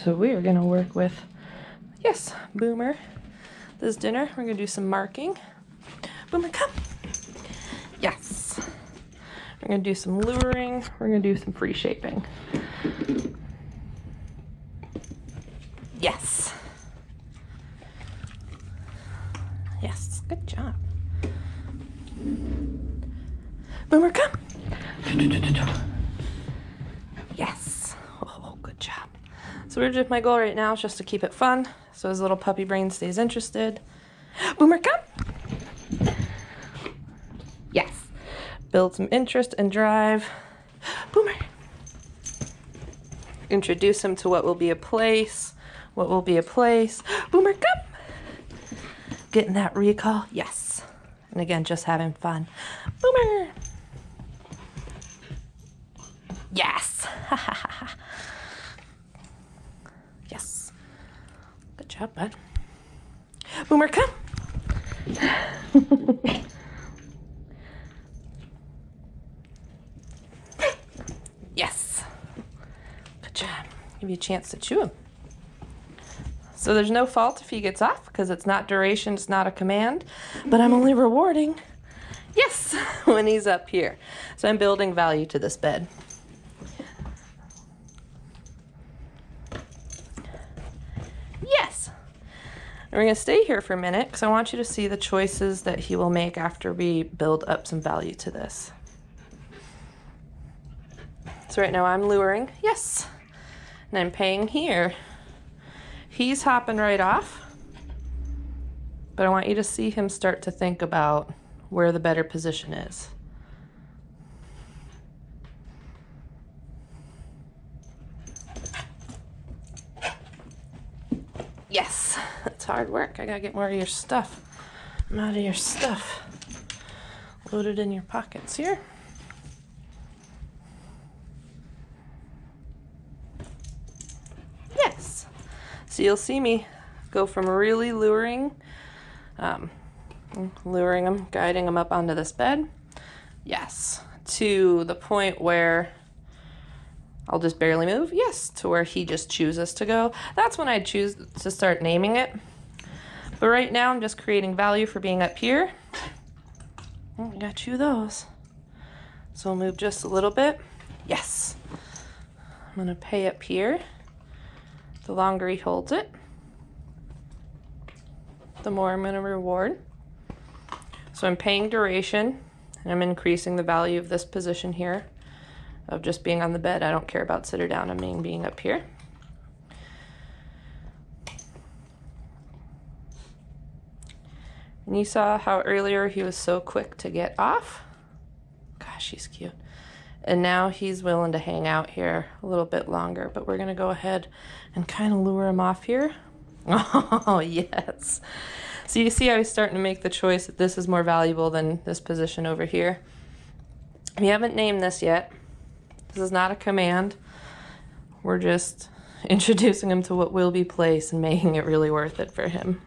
So we are gonna work with, yes, Boomer. This dinner, we're gonna do some marking. Boomer, come. Yes. We're gonna do some luring. We're gonna do some free shaping. Yes. Yes, good job. Boomer, come. Yes. Oh, good job. So my goal right now is just to keep it fun, so his little puppy brain stays interested. Boomer, come. Yes. Build some interest and drive. Boomer. Introduce him to what will be a place. What will be a place. Boomer, come. Getting that recall. Yes. And again, just having fun. Boomer. Yes. Yes. Good job, bud. Boomer, come. Yes. Good job. Give you a chance to chew him. So there's no fault if he gets off because it's not duration, it's not a command, but I'm only rewarding, yes, when he's up here. So I'm building value to this bed. Yes. And we're going to stay here for a minute because I want you to see the choices that he will make after we build up some value to this. So right now I'm luring, yes, and I'm paying here. He's hopping right off, but I want you to see him start to think about where the better position is. Yes, it's hard work. I gotta get more of your stuff. I'm out of your stuff. Loaded in your pockets here. Yes. So you'll see me go from really luring him, guiding him up onto this bed, yes, to the point where I'll just barely move, yes, to where he just chooses to go. That's when I choose to start naming it. But right now I'm just creating value for being up here. Oh, I gotta chew those. So I'll move just a little bit, yes. I'm gonna pay up here. The longer he holds it, the more I'm going to reward. So I'm paying duration, and I'm increasing the value of this position here of just being on the bed. I don't care about sit or down. I mean being up here. And you saw how earlier he was so quick to get off. Gosh, he's cute. And now he's willing to hang out here a little bit longer, but we're gonna go ahead and kind of lure him off here. Oh, yes. So you see I was starting to make the choice that this is more valuable than this position over here. We haven't named this yet. This is not a command. We're just introducing him to what will be place and making it really worth it for him.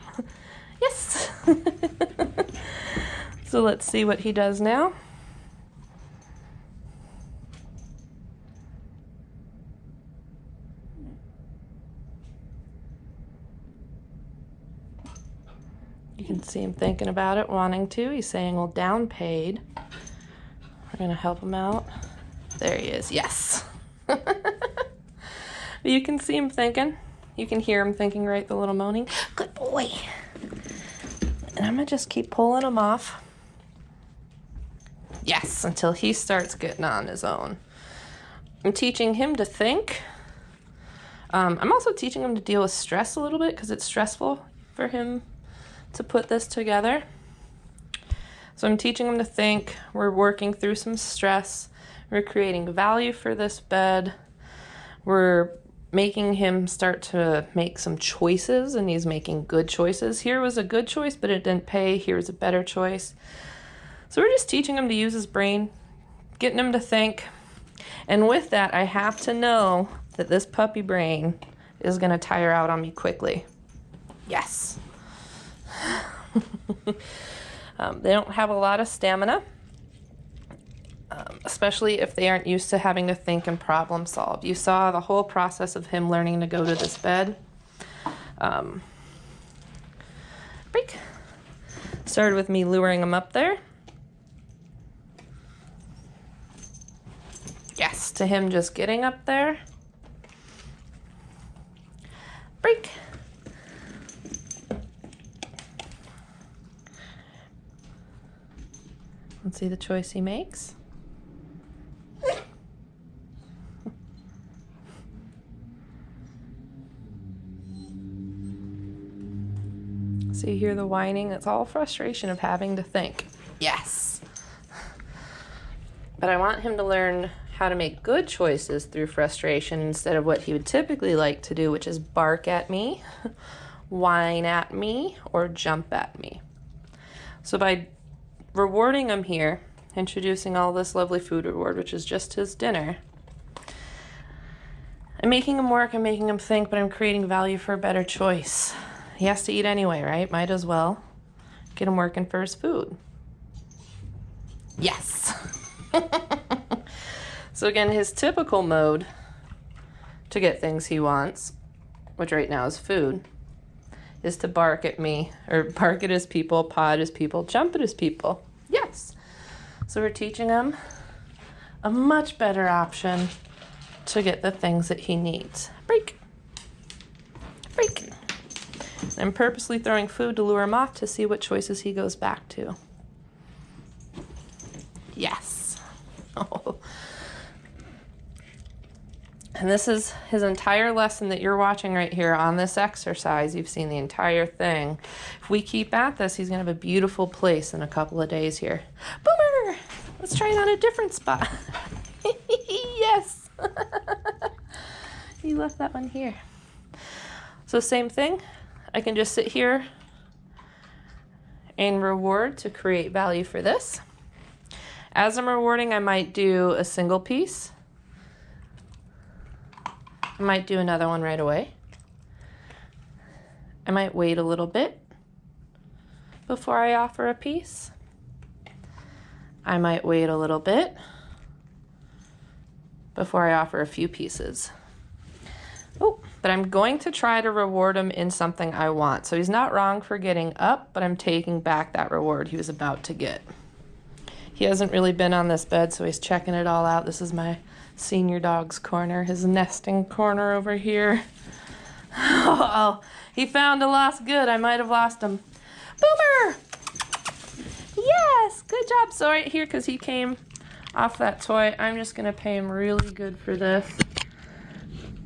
Yes. So let's see what he does now. You can see him thinking about it, wanting to. He's saying, well, down paid. We're gonna help him out. There he is, yes. But you can see him thinking. You can hear him thinking, right, the little moaning. Good boy. And I'm gonna just keep pulling him off. Yes, until he starts getting on his own. I'm teaching him to think. I'm also teaching him to deal with stress a little bit because it's stressful for him to put this together. So I'm teaching him to think. We're working through some stress. We're creating value for this bed. We're making him start to make some choices, and he's making good choices. Here was a good choice, but it didn't pay. Here's a better choice. So we're just teaching him to use his brain, getting him to think. And with that, I have to know that this puppy brain is gonna tire out on me quickly. Yes. They don't have a lot of stamina, especially especially if they aren't used to having to think and problem solve. You saw the whole process of him learning to go to this bed. Break. Started with me luring him up there. Yes, to him just getting up there. Break. Let's see the choice he makes. So you hear the whining? That's all frustration of having to think. Yes. But I want him to learn how to make good choices through frustration instead of what he would typically like to do, which is bark at me, whine at me, or jump at me. So by rewarding him here, introducing all this lovely food reward, which is just his dinner, I'm making him work, I'm making him think, but I'm creating value for a better choice. He has to eat anyway, right? Might as well get him working for his food. Yes. So again, his typical mode to get things he wants, which right now is food, is to bark at me, or bark at his people, paw at his people, jump at his people. Yes. So we're teaching him a much better option to get the things that he needs. Break. Break. I'm purposely throwing food to lure him off to see what choices he goes back to. Yes. Oh. And this is his entire lesson that you're watching right here on this exercise. You've seen the entire thing. If we keep at this, he's going to have a beautiful place in a couple of days here. Boomer! Let's try it on a different spot. Yes! You left that one here. So same thing. I can just sit here and reward to create value for this. As I'm rewarding, I might do a single piece. I might do another one right away. I might wait a little bit before I offer a piece. I might wait a little bit before I offer a few pieces. Oh, but I'm going to try to reward him in something I want. So he's not wrong for getting up, but I'm taking back that reward he was about to get. He hasn't really been on this bed, so he's checking it all out. This is my senior dog's corner, his nesting corner over here. Oh, he found a lost good. I might have lost him. Boomer! Yes, good job. So right here, because he came off that toy, I'm just going to pay him really good for this.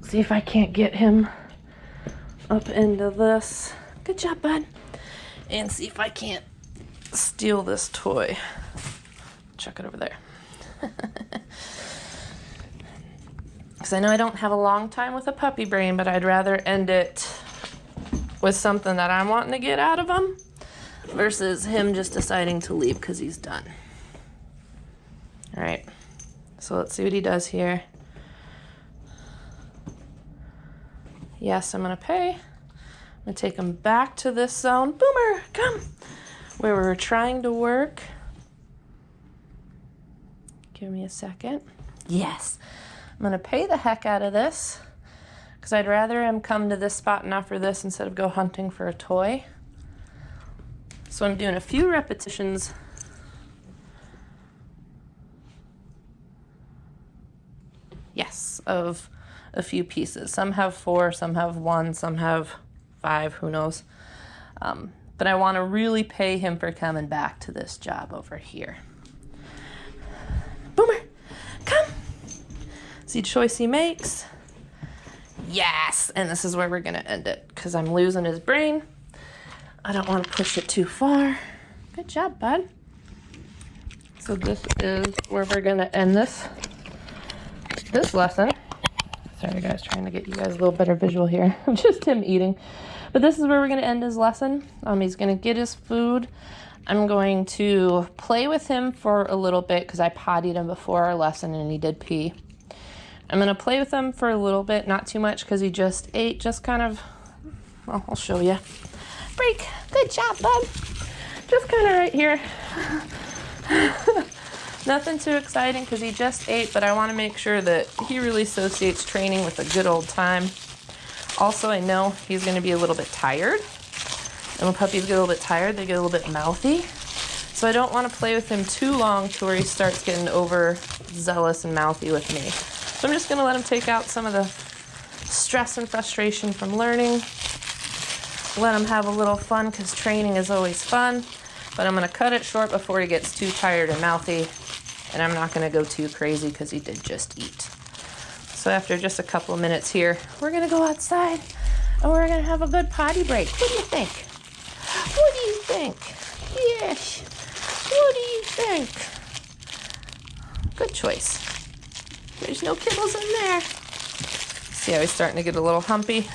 See if I can't get him up into this. Good job, bud. And see if I can't steal this toy. Chuck it over there. Because I know I don't have a long time with a puppy brain, but I'd rather end it with something that I'm wanting to get out of him versus him just deciding to leave because he's done. All right, so let's see what he does here. Yes, I'm gonna pay. I'm gonna take him back to this zone. Boomer, come! Where we were trying to work. Give me a second. Yes. I'm gonna pay the heck out of this because I'd rather him come to this spot and offer this instead of go hunting for a toy. So I'm doing a few repetitions. Yes, of a few pieces. Some have 4, some have 1, some have 5, who knows. But I want to really pay him for coming back to this job over here. Boomer, come. See the choice he makes? Yes, and this is where we're gonna end it because I'm losing his brain. I don't want to push it too far. Good job, bud. So this is where we're gonna end this lesson. Sorry guys, trying to get you guys a little better visual here. Just him eating. But this is where we're gonna end his lesson. He's gonna get his food. I'm going to play with him for a little bit because I pottied him before our lesson and he did pee. I'm gonna play with him for a little bit, not too much because he just ate, just kind of, well, I'll show you. Break, good job, bud. Just kind of right here. Nothing too exciting because he just ate, but I want to make sure that he really associates training with a good old time. Also, I know he's going to be a little bit tired. And when puppies get a little bit tired, they get a little bit mouthy. So I don't want to play with him too long to where he starts getting overzealous and mouthy with me. So I'm just going to let him take out some of the stress and frustration from learning. Let him have a little fun because training is always fun. But I'm going to cut it short before he gets too tired and mouthy. And I'm not going to go too crazy because he did just eat. So after just a couple of minutes here, we're going to go outside and we're going to have a good potty break. What do you think? What do you think? Yes. What do you think? Good choice. There's no kibbles in there. See how he's starting to get a little humpy?